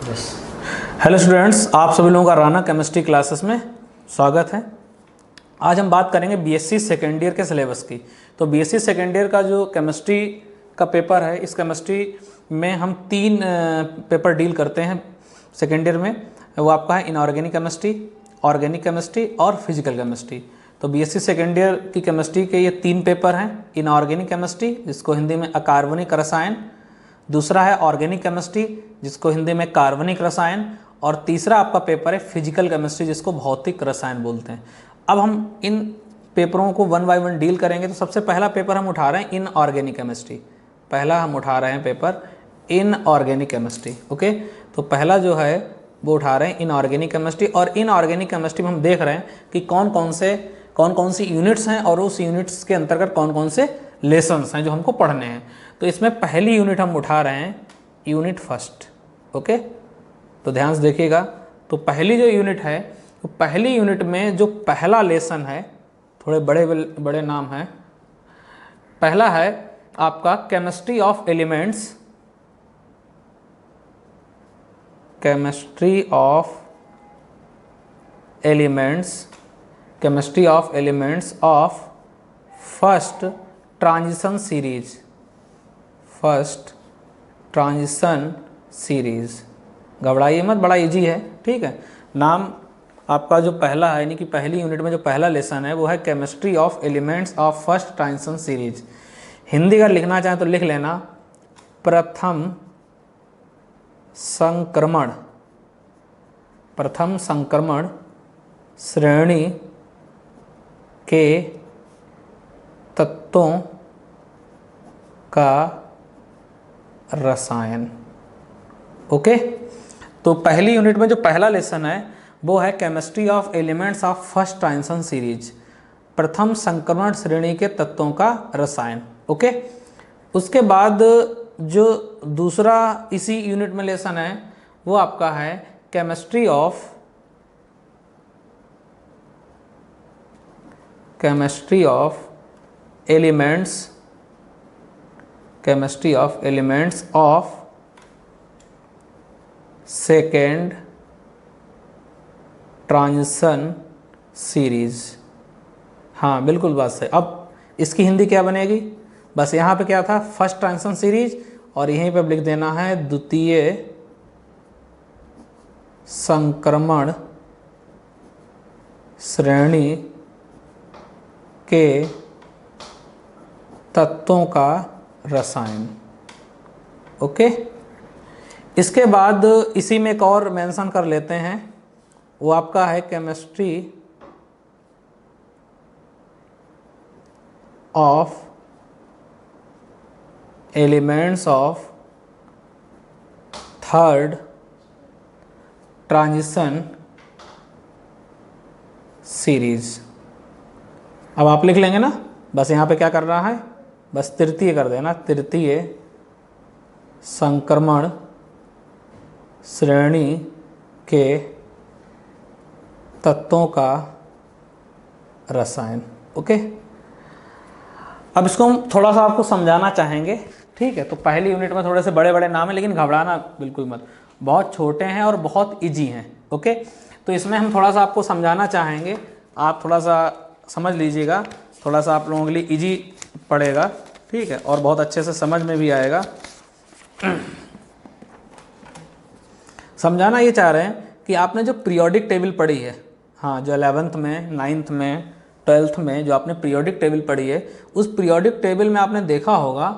Yes. Hello students, आप सभी लोगों का राना केमिस्ट्री क्लासेस में स्वागत है। आज हम बात करेंगे बीएससी सेकेंड ईयर के सिलेबस की। तो बीएससी सेकेंड ईयर का जो केमिस्ट्री का पेपर है, इस केमिस्ट्री में हम तीन पेपर डील करते हैं सेकेंड ईयर में। वो आपका है इनऑर्गेनिक केमिस्ट्री, ऑर्गेनिक केमिस्ट्री और फिजिकल केमिस्ट्री। तो बीएससी सेकेंड ईयर की केमिस्ट्री के ये तीन पेपर हैं। इनऑर्गेनिक केमिस्ट्री, जिसको हिंदी में अकार्बनिक रसायन, दूसरा है ऑर्गेनिक केमिस्ट्री, जिसको हिंदी में कार्बनिक रसायन, और तीसरा आपका पेपर है फिजिकल केमिस्ट्री, जिसको भौतिक रसायन बोलते हैं। अब हम इन पेपरों को वन बाय वन डील करेंगे। तो सबसे पहला पेपर हम उठा रहे हैं इनऑर्गेनिक केमिस्ट्री। पहला हम उठा रहे हैं पेपर इनऑर्गेनिक केमिस्ट्री। ओके, तो पहला जो है वो उठा रहे हैं इनऑर्गेनिक केमिस्ट्री। और इनऑर्गेनिक केमिस्ट्री में हम देख रहे हैं कि कौन कौन सी यूनिट्स हैं और उस यूनिट्स के अंतर्गत कौन कौन से लेसन्स हैं जो हमको पढ़ने हैं। तो इसमें पहली यूनिट हम उठा रहे हैं यूनिट फर्स्ट। ओके, तो ध्यान से देखिएगा। तो पहली जो यूनिट है, तो पहली यूनिट में जो पहला लेसन है, थोड़े बड़े बड़े नाम हैं। पहला है आपका chemistry of elements, chemistry of elements, chemistry of elements of first transition series, first transition series. घबराइए मत, बड़ा इजी है, ठीक है। नाम आपका जो पहला है, यानी कि पहली यूनिट में जो पहला लेसन है वो है chemistry of elements of first transition series. Hindi अगर लिखना चाहें तो लिख लेना प्रथम संक्रमण, प्रथम संक्रमण श्रेणी के तत्वों का रसायन। ओके, तो पहली यूनिट में जो पहला लेसन है वो है chemistry of elements of first transition series, प्रथम संक्रमण श्रेणी के तत्वों का रसायन। ओके, उसके बाद जो दूसरा इसी यूनिट में लेसन है वो आपका है chemistry of elements, chemistry of elements of second transition series. हाँ बिल्कुल बात सही। अब इसकी हिंदी क्या बनेगी? बस यहाँ पे क्या था, फर्स्ट ट्रांजिशन सीरीज, और यहीं पे लिख देना है द्वितीय संक्रमण श्रेणी के तत्वों का रसायन। ओके, इसके बाद इसी में एक और मेंशन कर लेते हैं, वो आपका है chemistry of elements of third transition series. अब आप लिख लेंगे ना, बस यहाँ पे क्या कर रहा है, बस तृतीय कर देना, तृतीय संक्रमण श्रेणी के तत्वों का रसायन। ओके, अब इसको हम थोड़ा सा आपको समझाना चाहेंगे, ठीक है। तो पहली यूनिट में थोड़े से बड़े बड़े नाम हैं, लेकिन घबराना बिल्कुल मत, बहुत छोटे हैं और बहुत इजी हैं। ओके, तो इसमें हम थोड़ा सा आपको समझाना चाहेंगे, आप थोड़ा सा समझ लीजिएगा, थोड़ा सा आप लोगों के लिए इजी पड़ेगा, ठीक है, और बहुत अच्छे से समझ में भी आएगा। समझाना ये चाह रहे हैं कि आपने जो पीरियोडिक टेबल पढ़ी है, हाँ, जो 11th में, 9th में, 12th में जो आपने पीरियोडिक टेबल पढ़ी है, उस पीरियोडिक टेबल में आपने देखा होगा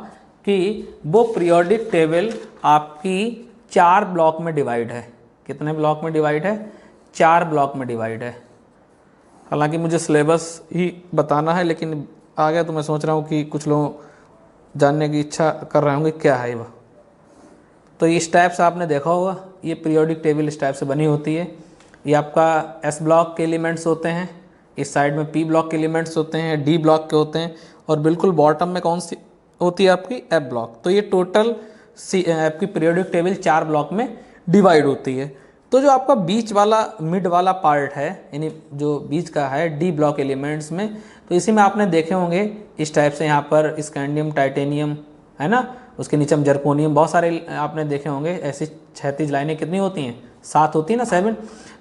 कि वो पीरियोडिक टेबल आपकी 4 ब्लॉक में डिवाइड है। कितने ब्लॉक में डिवाइड है? 4 ब्लॉक में डिवाइड है। हालांकि मुझे सिलेबस ही बताना है, लेकिन आ गया तो मैं सोच रहा हूँ कि कुछ लोग जानने की इच्छा कर रहे होंगे क्या है वह। तो इस टाइप से आपने देखा होगा, ये पीरियोडिक टेबल इस टाइप से बनी होती है। ये आपका एस ब्लॉक के एलिमेंट्स होते हैं, इस साइड में पी ब्लॉक के एलिमेंट्स होते हैं, डी ब्लॉक के होते हैं, और बिल्कुल बॉटम में कौन सी होती है आपकी? F block. तो ये टोटल आपकी पीरियोडिक टेबल 4 ब्लॉक में डिवाइड होती है। तो जो आपका बीच वाला, मिड वाला पार्ट है, यानी जो बीच का है डी ब्लॉक एलिमेंट्स में, तो इसी में आपने देखे होंगे इस टाइप से, यहाँ पर स्कैंडियम, टाइटेनियम, है ना, उसके नीचे हम जर्कोनियम, बहुत सारे आपने देखे होंगे ऐसी क्षैतिज लाइनें कितनी होती हैं, 7 होती है ना, 7।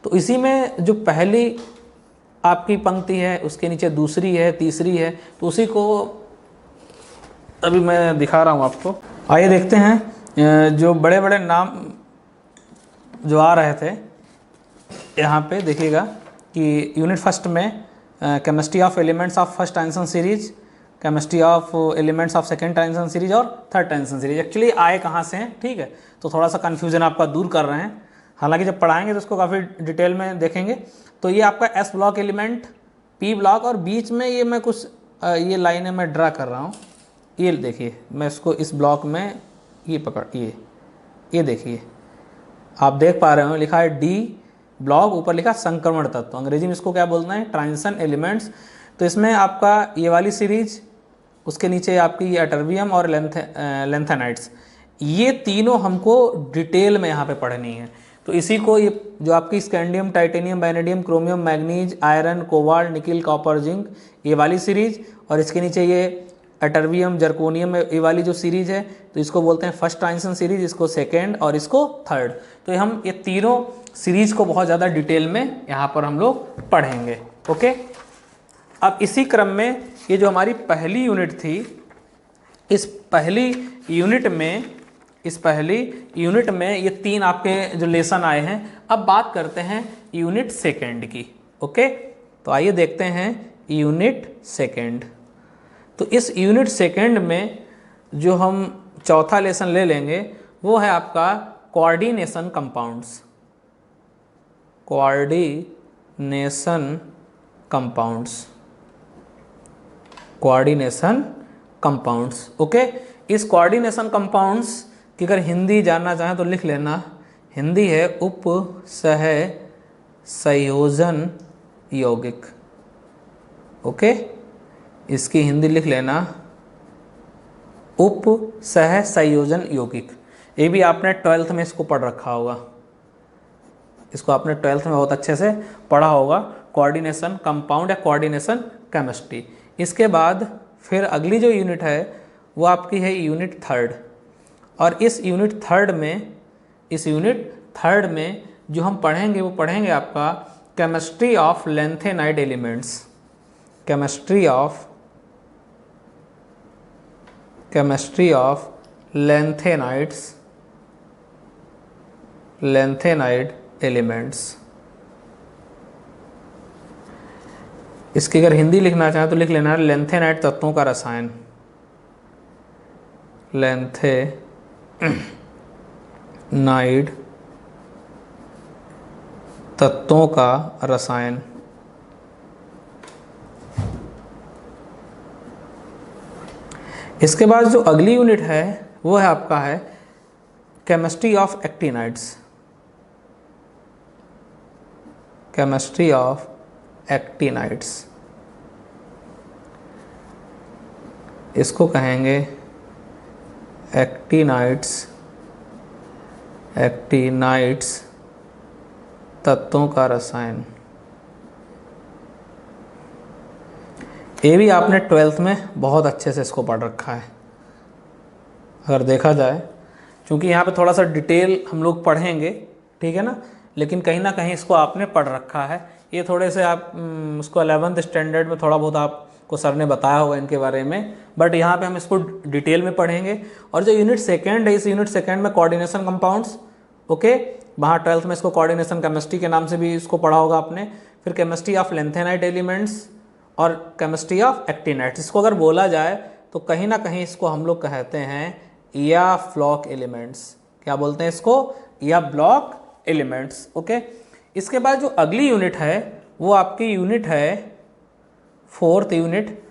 तो इसी में जो पहली आपकी पंक्ति है उसके नीचे दूसरी है, तीसरी है, तो उसी को अभी मैं दिखा रहा हूँ आपको। आइए देखते हैं जो बड़े बड़े नाम जो आ रहे थे यहाँ पे देखिएगा कि यूनिट फर्स्ट में chemistry of elements of first transition series, chemistry of elements of second transition series और थर्ड ट्रांजिशन सीरीज। एक्चुअली आए कहाँ से हैं, ठीक है, तो थोड़ा सा कन्फ्यूजन आपका दूर कर रहे हैं। हालांकि जब पढ़ाएंगे तो उसको काफ़ी डिटेल में देखेंगे। तो ये आपका S block element, P block, और बीच में ये मैं कुछ ये लाइनें मैं ड्रा कर रहा हूँ। ये देखिए, मैं इसको इस ब्लॉक में ये पकड़, ये देखिए आप देख पा रहे हो, लिखा है डी ब्लॉक, ऊपर लिखा संक्रमण तत्व, अंग्रेजी में इसको क्या बोलना है, ट्रांजिशन एलिमेंट्स। तो इसमें आपका ये वाली सीरीज, उसके नीचे आपकी ये अटर्बियम और लेंथेनाइट्स, ये तीनों हमको डिटेल में यहाँ पे पढ़नी है। तो इसी को ये जो आपकी scandium, titanium, vanadium, chromium, manganese, iron, cobalt, nickel, copper, zinc, ये वाली सीरीज, और इसके नीचे ये अटर्बियम, जर्कोनियम, ये वाली जो सीरीज है, तो इसको बोलते हैं फर्स्ट ट्रांजिशन सीरीज, इसको सेकेंड और इसको थर्ड। तो हम ये तीनों सीरीज को बहुत ज़्यादा डिटेल में यहाँ पर हम लोग पढ़ेंगे। ओके, अब इसी क्रम में ये जो हमारी पहली यूनिट थी, इस पहली यूनिट में ये 3 आपके जो लेसन आए हैं। अब बात करते हैं यूनिट सेकेंड की। ओके, तो आइए देखते हैं यूनिट सेकेंड। तो इस यूनिट सेकेंड में जो हम चौथा लेसन ले लेंगे वो है आपका coordination compounds. Coordination compounds. Okay, इस कोऑर्डिनेशन कंपाउंड्स की अगर हिंदी जानना चाहें तो लिख लेना, हिंदी है उप सह संयोजन यौगिक। ओके, इसकी हिंदी लिख लेना उप सह संयोजन यौगिक। ये भी आपने 12th में इसको पढ़ रखा होगा, इसको आपने 12th में बहुत अच्छे से पढ़ा होगा, कोऑर्डिनेशन कंपाउंड या कोऑर्डिनेशन केमिस्ट्री। इसके बाद फिर अगली जो यूनिट है वो आपकी है यूनिट थर्ड, और इस यूनिट थर्ड में जो हम पढ़ेंगे वो पढ़ेंगे आपका chemistry of lanthanide elements. Chemistry of lanthanide elements. इसकी अगर हिंदी लिखना चाहें तो लिख लेना लेंथेनाइड तत्वों का रसायन। लेंथेनाइड तत्वों का रसायन। इसके बाद जो अगली यूनिट है वो है आपका है chemistry of actinides. Chemistry of actinides, इसको कहेंगे एक्टिनाइड्स तत्वों का रसायन। ये भी आपने 12th में बहुत अच्छे से इसको पढ़ रखा है अगर देखा जाए, क्योंकि यहाँ पे थोड़ा सा डिटेल हम लोग पढ़ेंगे, ठीक है ना, लेकिन कहीं ना कहीं इसको आपने पढ़ रखा है। ये थोड़े से आप उसको 11th स्टैंडर्ड में थोड़ा बहुत आपको सर ने बताया होगा इनके बारे में, बट यहाँ पे हम इसको डिटेल में पढ़ेंगे। और जो यूनिट सेकेंड है, इस यूनिट सेकेंड में कोऑर्डिनेशन कंपाउंड्स। ओके, वहाँ 12th में इसको कोऑर्डिनेशन केमिस्ट्री के नाम से भी इसको पढ़ा होगा आपने। फिर केमिस्ट्री ऑफ लेंथेनाइड एलिमेंट्स और केमिस्ट्री ऑफ एक्टिनाइड्स। इसको अगर बोला जाए तो कहीं ना कहीं इसको हम लोग कहते हैं या ब्लॉक एलिमेंट्स। क्या बोलते हैं इसको? या ब्लॉक एलिमेंट्स। ओके, इसके बाद जो अगली यूनिट है वो आपकी यूनिट है 4th यूनिट,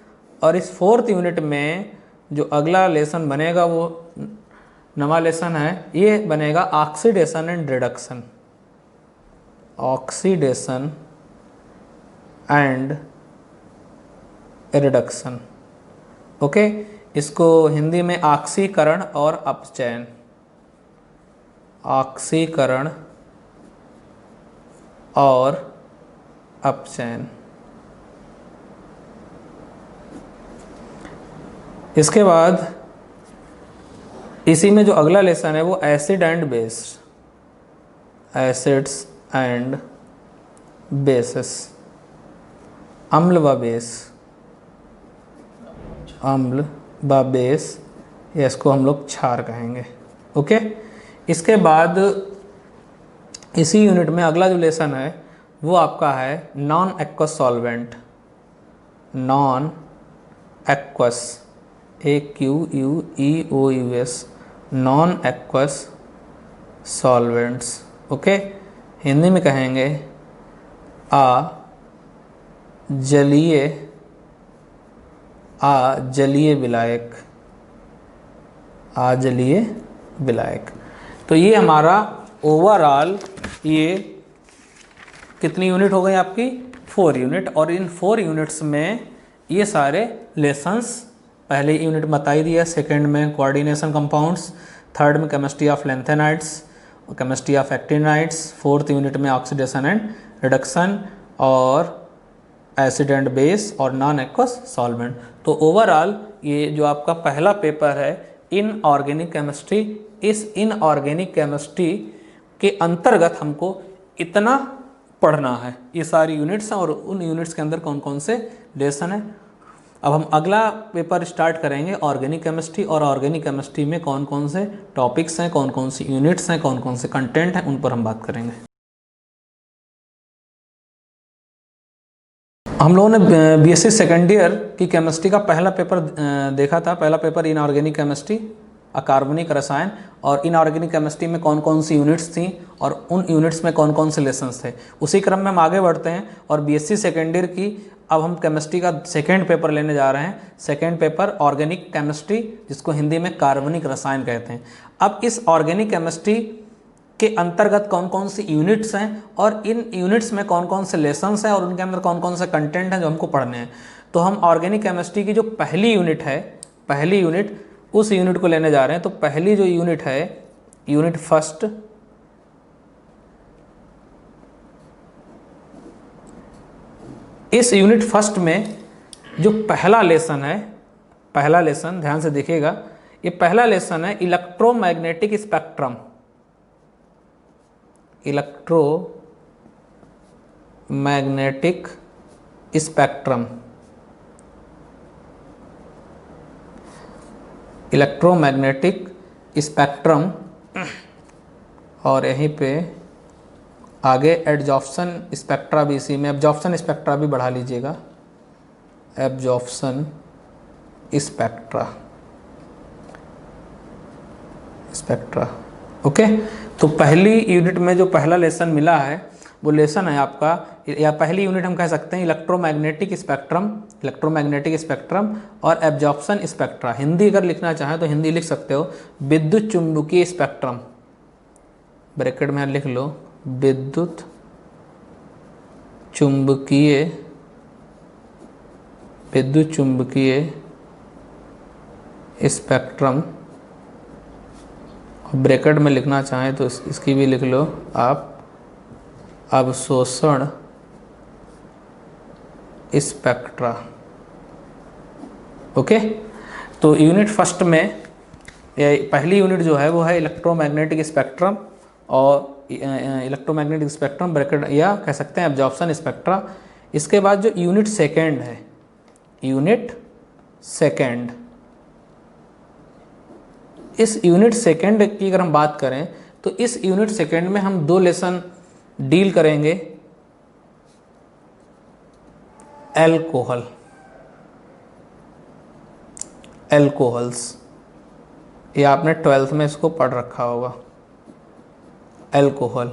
और इस 4th यूनिट में जो अगला लेसन बनेगा वो नवा लेसन है, ये बनेगा oxidation and reduction. Oxidation and reduction. Okay, इसको हिंदी में ऑक्सीकरण और अपचयन। ऑक्सीकरण और अपचयन। इसके बाद इसी में जो अगला लेसन है वो acid and base, acids and bases, अम्ल व बेस, अम्ल व बेस, या इसको हम लोग क्षार कहेंगे। ओके, इसके बाद इसी यूनिट में अगला जो लेसन है वो आपका है non aqueous solvent, non aqueous, AQUEOUS, non aqueous solvents. Okay, Hindi में कहेंगे जलीय विलायक, जलीय विलायक। तो ये हमारा ओवरऑल ये कितनी यूनिट हो गई आपकी? 4 यूनिट। और इन 4 यूनिट्स में ये सारे लेसन्स, पहले यूनिट बता ही दिया, सेकेंड में कोऑर्डिनेशन कंपाउंड्स, थर्ड में chemistry of lanthanides, chemistry of actinides, fourth unit में ऑक्सीडेशन एंड रिडक्शन और एसिड एंड बेस और नॉन एक्वस सॉल्वेंट। तो ओवरऑल ये जो आपका पहला पेपर है इनऑर्गेनिक केमिस्ट्री, इस इनऑर्गेनिक केमिस्ट्री के अंतर्गत हमको इतना पढ़ना है, ये सारी यूनिट्स हैं और उन यूनिट्स के अंदर कौन कौन से लेसन है। अब हम अगला पेपर स्टार्ट करेंगे ऑर्गेनिक केमिस्ट्री, और ऑर्गेनिक केमिस्ट्री में कौन कौन से टॉपिक्स हैं, कौन कौन सी यूनिट्स हैं, कौन कौन से कंटेंट हैं, उन पर हम बात करेंगे। हम लोगों ने बीएससी सेकेंड ईयर की केमिस्ट्री का पहला पेपर देखा था। पहला पेपर इनऑर्गेनिक केमिस्ट्री, अकार्बनिक रसायन, और इनऑर्गेनिक केमिस्ट्री में कौन कौन सी यूनिट्स थी और उन यूनिट्स में कौन कौन से लेसन्स थे। उसी क्रम में हम आगे बढ़ते हैं और बीएससी सेकेंड ईयर की अब हम केमिस्ट्री का सेकेंड पेपर लेने जा रहे हैं। सेकेंड पेपर ऑर्गेनिक केमिस्ट्री, जिसको हिंदी में कार्बनिक रसायन कहते हैं। अब इस ऑर्गेनिक केमिस्ट्री के अंतर्गत कौन कौन सी यूनिट्स हैं और इन यूनिट्स में कौन कौन से लेसन्स हैं और उनके अंदर कौन कौन से कंटेंट हैं जो हमको पढ़ने हैं। तो हम ऑर्गेनिक केमिस्ट्री की जो पहली यूनिट है, पहली यूनिट, उस यूनिट को लेने जा रहे हैं। तो पहली जो यूनिट है, यूनिट फर्स्ट, इस यूनिट फर्स्ट में जो पहला लेसन है, पहला लेसन ध्यान से देखिएगा, ये पहला लेसन है electromagnetic spectrum, electromagnetic spectrum, electromagnetic spectrum. और यहीं पे आगे एब्जॉर्प्शन स्पेक्ट्रा भी, इसी में एब्जॉर्प्शन स्पेक्ट्रा भी बढ़ा लीजिएगा, एब्जॉर्प्शन स्पेक्ट्रा। ओके, तो पहली यूनिट में जो पहला लेसन मिला है वो लेसन है आपका, या पहली यूनिट हम कह सकते हैं इलेक्ट्रोमैग्नेटिक स्पेक्ट्रम, इलेक्ट्रोमैग्नेटिक स्पेक्ट्रम और एब्जॉर्प्शन स्पेक्ट्रा। हिंदी अगर लिखना चाहें तो हिंदी लिख सकते हो विद्युत चुंबकीय स्पेक्ट्रम, ब्रैकेट में लिख लो विद्युत चुंबकीय स्पेक्ट्रम। ब्रैकेट में लिखना चाहें तो इसकी भी लिख लो आप अवशोषण स्पेक्ट्रा। ओके, तो यूनिट फर्स्ट में पहली यूनिट जो है वो है इलेक्ट्रोमैग्नेटिक स्पेक्ट्रम और इलेक्ट्रोमैग्नेटिक स्पेक्ट्रम ब्रैकेट, या कह सकते हैं एब्जॉर्प्शन स्पेक्ट्रा। इसके बाद जो यूनिट सेकेंड है, यूनिट सेकेंड, इस यूनिट सेकेंड की अगर हम बात करें तो इस यूनिट सेकेंड में हम 2 लेसन डील करेंगे एल्कोहल, एल्कोहल्स, ये आपने 12th में इसको पढ़ रखा होगा, एल्कोहल।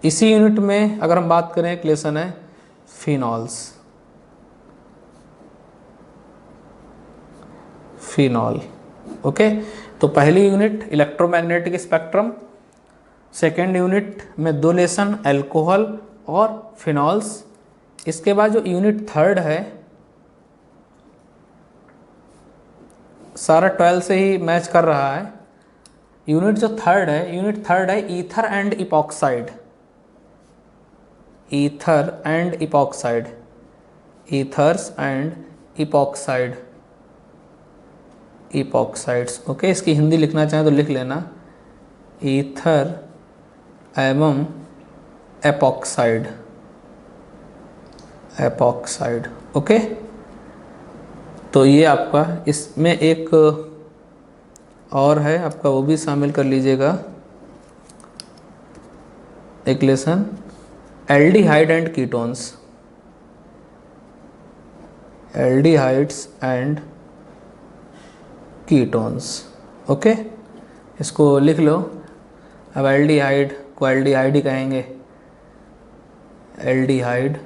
इसी यूनिट में अगर हम बात करें एक लेसन है फिनॉल्स, फिनॉल। ओके, तो पहली unit electromagnetic spectrum, second unit में 2 लेसन एल्कोहल और फिनॉल्स। इसके बाद जो यूनिट थर्ड है, सारा 12 से ही मैच कर रहा है। यूनिट जो थर्ड है, यूनिट थर्ड है ether and epoxide, ether and epoxide, ethers and epoxide. Epoxides. Okay, इसकी हिंदी लिखना चाहें तो लिख लेना, ईथर एवं एपॉक्साइड, एपॉक्साइड। ओके, तो ये आपका इसमें एक और है आपका, वो भी शामिल कर लीजिएगा एक lesson, aldehyde and ketones, aldehydes and ketones. Okay, इसको लिख लो। अब एल्डिहाइड को एल्डिहाइड ही कहेंगे, एल्डिहाइड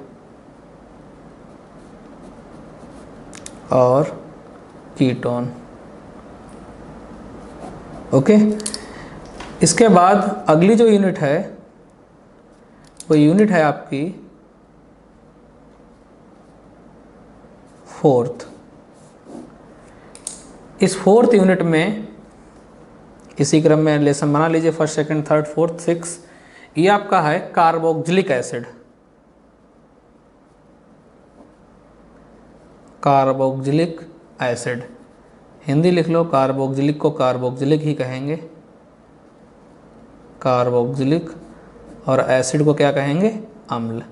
और कीटोन। ओके, इसके बाद अगली जो यूनिट है वो यूनिट है आपकी फोर्थ। इस फोर्थ यूनिट में इसी क्रम में लेसन बना लीजिए, first second third fourth six. ये आपका है carboxylic acid, carboxylic acid. Hindi लिख लो, कार्बोक्सिलिक को कार्बोक्सिलिक ही कहेंगे, कार्बोक्सिलिक, और एसिड को क्या कहेंगे, अम्ल।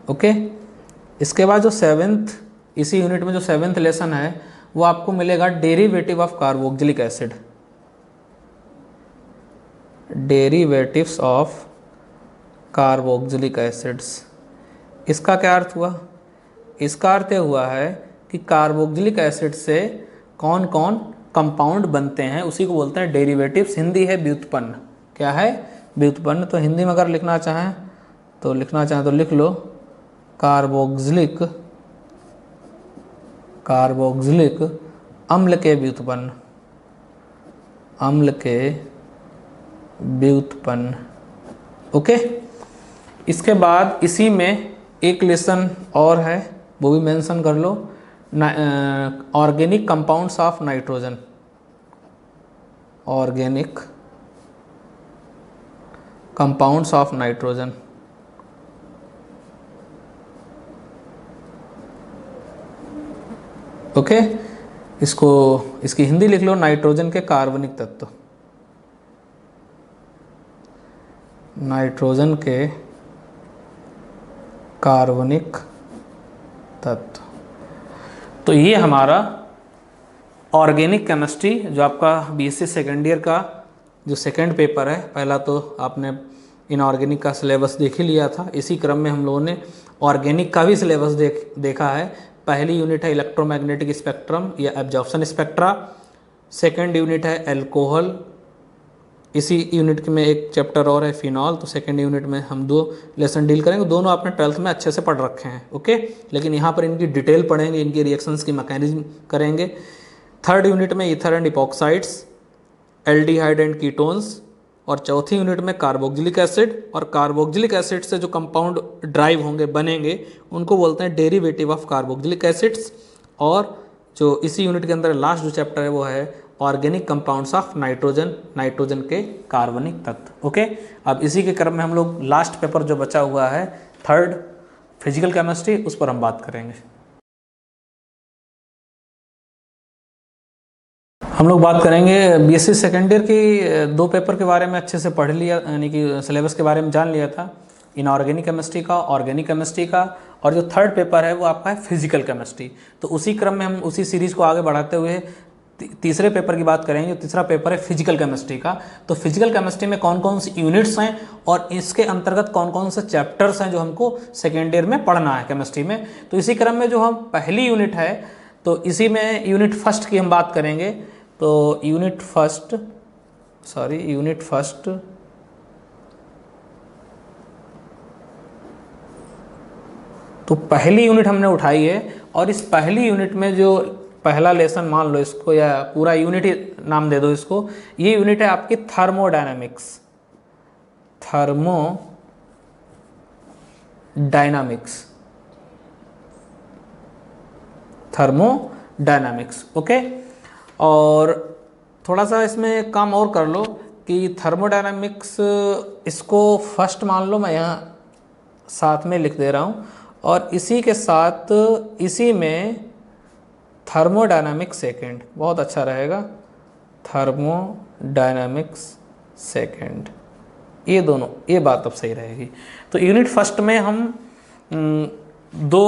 ओके, इसके बाद जो सेवेंथ, इसी यूनिट में जो सेवेंथ लेसन है वो आपको मिलेगा derivative of carboxylic acid, derivatives of carboxylic acids. इसका क्या अर्थ हुआ? इसका अर्थ हुआ है कि कार्बोक्सिलिक एसिड से कौन कौन कंपाउंड बनते हैं, उसी को बोलते हैं डेरिवेटिव्स। हिंदी है व्युत्पन्न। क्या है? व्युत्पन्न। तो हिंदी में अगर लिखना चाहें तो लिख लो, कार्बोक्सिलिक, कार्बोक्सिलिक अम्ल के व्युत्पन्न, अम्ल के व्युत्पन्न। ओके, इसके बाद इसी में एक लेसन और है, वो भी मेंशन कर लो, organic compounds of nitrogen, organic compounds of nitrogen. Okay, इसकी हिंदी लिख लो, नाइट्रोजन के कार्बनिक तत्व, नाइट्रोजन के कार्बनिक तत्व। तो ये हमारा ऑर्गेनिक केमिस्ट्री, जो आपका बीएससी सेकेंड ईयर का जो सेकेंड पेपर है, पहला तो आपने इनऑर्गेनिक का सिलेबस देख ही लिया था, इसी क्रम में हम लोगों ने ऑर्गेनिक का भी सिलेबस देखा है। पहली यूनिट है इलेक्ट्रोमैग्नेटिक स्पेक्ट्रम या एब्जॉर्प्शन स्पेक्ट्रा, सेकेंड यूनिट है एल्कोहल, इसी यूनिट में एक चैप्टर और है फिनॉल। तो सेकेंड यूनिट में हम 2 लेसन डील करेंगे, दोनों आपने 12th में अच्छे से पढ़ रखे हैं। ओके, लेकिन यहाँ पर इनकी डिटेल पढ़ेंगे, इनकी रिएक्शंस की मैकेनिज्म करेंगे। थर्ड यूनिट में ether and epoxides, aldehyde and ketones, और चौथी यूनिट में कार्बोक्सिलिक एसिड, और कार्बोक्सिलिक एसिड से जो कंपाउंड ड्राइव होंगे, बनेंगे, उनको बोलते हैं डेरिवेटिव ऑफ कार्बोक्सिलिक एसिड्स। और जो इसी यूनिट के अंदर लास्ट जो चैप्टर है वो है organic compounds of nitrogen, nitrogen के कार्बनिक तत्व। ओके, अब इसी के क्रम में हम लोग लास्ट पेपर जो बचा हुआ है थर्ड फिजिकल केमिस्ट्री, उस पर हम बात करेंगे। हम लोग बात करेंगे बीएससी सेकेंड ईयर की 2 पेपर के बारे में अच्छे से पढ़ लिया, यानी कि सिलेबस के बारे में जान लिया था, इनऑर्गेनिक केमिस्ट्री का, ऑर्गेनिक केमिस्ट्री का, और जो थर्ड पेपर है वो आपका है फिजिकल केमिस्ट्री। तो उसी क्रम में हम उसी सीरीज़ को आगे बढ़ाते हुए तीसरे पेपर की बात करेंगे। तीसरा पेपर है फिजिकल केमिस्ट्री का। तो फिजिकल केमिस्ट्री में कौन कौन सी यूनिट्स हैं और इसके अंतर्गत कौन कौन से चैप्टर्स हैं जो हमको सेकेंड ईयर में पढ़ना है केमिस्ट्री में। तो इसी क्रम में जो हम पहली यूनिट है, तो इसी में यूनिट फर्स्ट की हम बात करेंगे। तो यूनिट फर्स्ट, तो पहली यूनिट हमने उठाई है, और इस पहली यूनिट में जो पहला लेसन मान लो इसको, या पूरा यूनिट ही नाम दे दो इसको, ये यूनिट है आपकी थर्मोडायनामिक्स, थर्मोडायनामिक्स। ओके, और थोड़ा सा इसमें काम और कर लो कि थर्मोडायनामिक्स, इसको फर्स्ट मान लो, मैं यहाँ साथ में लिख दे रहा हूँ, और इसी के साथ इसी में थर्मोडायनामिक सेकेंड, बहुत अच्छा रहेगा, थर्मोडायनामिक्स सेकेंड, ये दोनों, ये बात अब सही रहेगी। तो यूनिट फर्स्ट में हम दो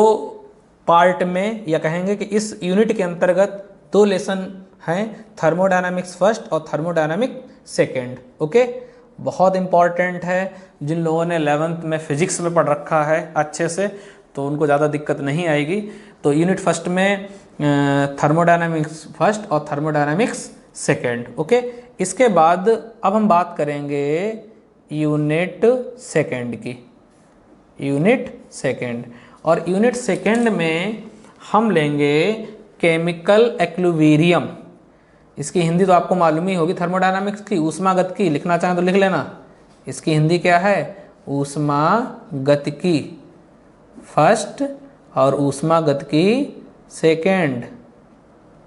पार्ट में, या कहेंगे कि इस यूनिट के अंतर्गत दो लेसन हैं, थर्मोडायनामिक्स फर्स्ट और थर्मोडायनामिक सेकेंड। ओके, बहुत इंपॉर्टेंट है। जिन लोगों ने 11th में फिजिक्स में पढ़ रखा है अच्छे से, तो उनको ज़्यादा दिक्कत नहीं आएगी। तो यूनिट फर्स्ट में थर्मोडायनामिक्स फर्स्ट और थर्मोडायनामिक्स सेकेंड। ओके, इसके बाद अब हम बात करेंगे यूनिट सेकेंड की, यूनिट सेकेंड। और यूनिट सेकेंड में हम लेंगे केमिकल एक्लुवीरियम। इसकी हिंदी तो आपको मालूम ही होगी, थर्मोडायनामिक्स की ऊष्मागतिकी, लिखना चाहें तो लिख लेना। इसकी हिंदी क्या है? ऊष्मागतिकी फर्स्ट और ऊष्मागतिकी सेकेंड।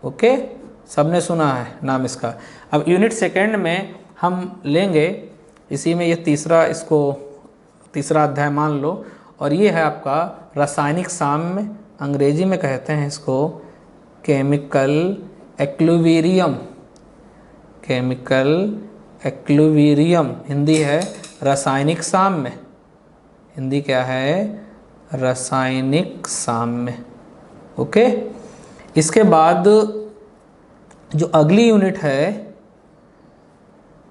ओके, सबने सुना है नाम इसका। अब यूनिट सेकेंड में हम लेंगे, इसी में ये तीसरा, इसको तीसरा अध्याय मान लो, और ये है आपका रासायनिक साम्य, अंग्रेजी में कहते हैं इसको केमिकल एक्लुवीरियम, केमिकल एक्लुवीरियम, हिंदी है रासायनिक साम्य, हिंदी क्या है? रासायनिक साम्य। ओके, इसके बाद जो अगली यूनिट है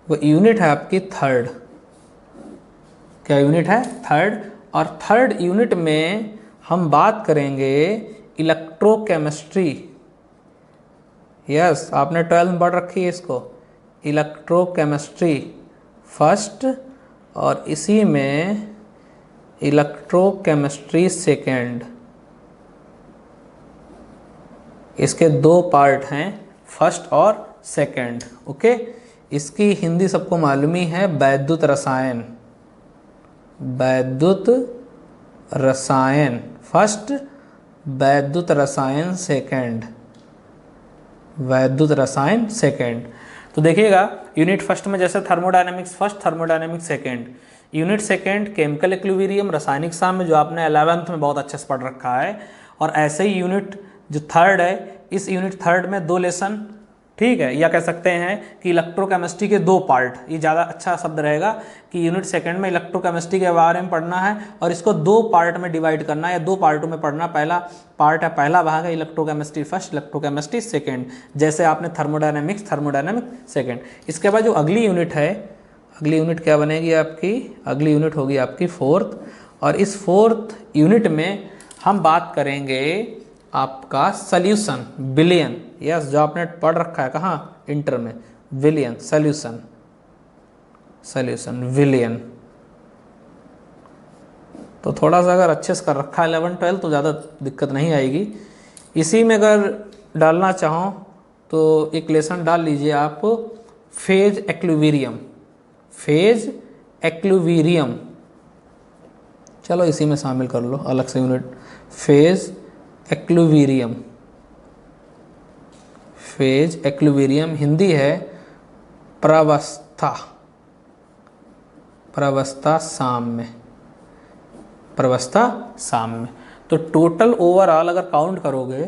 वो यूनिट है आपकी थर्ड। क्या यूनिट है? थर्ड। और थर्ड यूनिट में हम बात करेंगे इलेक्ट्रोकेमिस्ट्री। यस, आपने 12th में पढ़ रखी है इसको, इलेक्ट्रोकेमिस्ट्री फर्स्ट और इसी में इलेक्ट्रोकेमिस्ट्री सेकेंड। इसके दो पार्ट हैं, फर्स्ट और सेकेंड। ओके, इसकी हिंदी सबको मालूम ही है, वैद्युत रसायन, वैद्युत रसायन फर्स्ट, वैद्युत रसायन सेकेंड, वैद्युत रसायन सेकेंड। तो देखिएगा, यूनिट फर्स्ट में जैसे thermodynamics first, thermodynamics second, unit second chemical equilibrium, रासायनिक साम्य, जो आपने 11th में बहुत अच्छे से पढ़ रखा है। और ऐसे ही यूनिट जो थर्ड है, इस यूनिट थर्ड में दो लेसन, ठीक है, या कह सकते हैं कि इलेक्ट्रोकेमिस्ट्री के दो पार्ट, ये ज़्यादा अच्छा शब्द रहेगा कि यूनिट सेकंड में इलेक्ट्रोकेमिस्ट्री के बारे में पढ़ना है और इसको दो पार्ट में डिवाइड करना है या दो पार्टों में पढ़ना। पहला पार्ट है, पहला भाग है इलेक्ट्रोकेमिस्ट्री फर्स्ट, इलेक्ट्रोकेमिस्ट्री सेकंड, जैसे आपने थर्मोडायनेमिक्स, थर्मोडायनेमिक सेकंड। इसके बाद जो अगली यूनिट है, अगली यूनिट क्या बनेगी आपकी? अगली यूनिट होगी आपकी फोर्थ। और इस फोर्थ यूनिट में हम बात करेंगे आपका सॉल्यूशन, विलयन। यस, जो आपने पढ़ रखा है कहाँ? इंटर में, विलयन, सॉल्यूशन, सॉल्यूशन, विलयन। तो थोड़ा सा अगर अच्छे से कर रखा है 11, 12 तो ज़्यादा दिक्कत नहीं आएगी। इसी में अगर डालना चाहो तो एक लेसन डाल लीजिए आप, फेज एक्लुवीरियम, फेज एक्लुवीरियम। चलो इसी में शामिल कर लो अलग से यूनिट, फेज एक्लुवीरियम, फेज एक्लुवीरियम, हिंदी है प्रवस्था, प्रवस्था साम्य, प्रवस्था साम्य। तो टोटल ओवरऑल अगर काउंट करोगे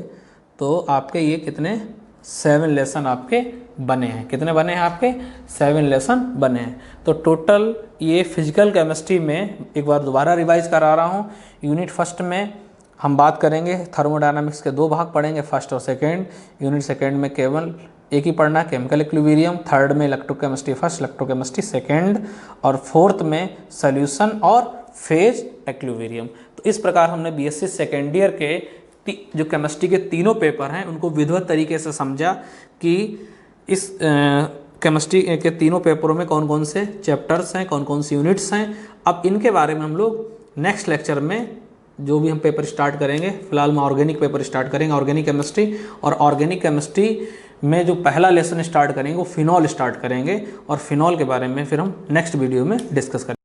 तो आपके ये कितने 7 लेसन आपके बने हैं। कितने बने हैं आपके? 7 लेसन बने हैं। तो टोटल ये फिजिकल केमिस्ट्री में, एक बार दोबारा रिवाइज करा रहा हूँ, यूनिट फर्स्ट में हम बात करेंगे थर्मोडायनामिक्स के दो भाग पढ़ेंगे, फर्स्ट और सेकेंड। यूनिट सेकेंड में केवल एक ही पढ़ना है, केमिकल इक्विलिब्रियम। थर्ड में इलेक्ट्रोकेमिस्ट्री फर्स्ट, इलेक्ट्रोकेमिस्ट्री सेकेंड। और फोर्थ में सॉल्यूशन और फेज इक्विलिब्रियम। तो इस प्रकार हमने बीएससी सेकेंड ईयर के जो केमिस्ट्री के तीनों पेपर हैं उनको विधिवत तरीके से समझा कि इस केमिस्ट्री के तीनों पेपरों में कौन कौन से चैप्टर्स हैं, कौन कौन सी यूनिट्स हैं। अब इनके बारे में हम लोग नेक्स्ट लेक्चर में जो भी हम पेपर स्टार्ट करेंगे, फिलहाल हम ऑर्गेनिक पेपर स्टार्ट करेंगे, ऑर्गेनिक केमिस्ट्री। और ऑर्गेनिक केमिस्ट्री में जो पहला लेसन स्टार्ट करेंगे वो फिनॉल स्टार्ट करेंगे, और फिनॉल के बारे में फिर हम नेक्स्ट वीडियो में डिस्कस करेंगे।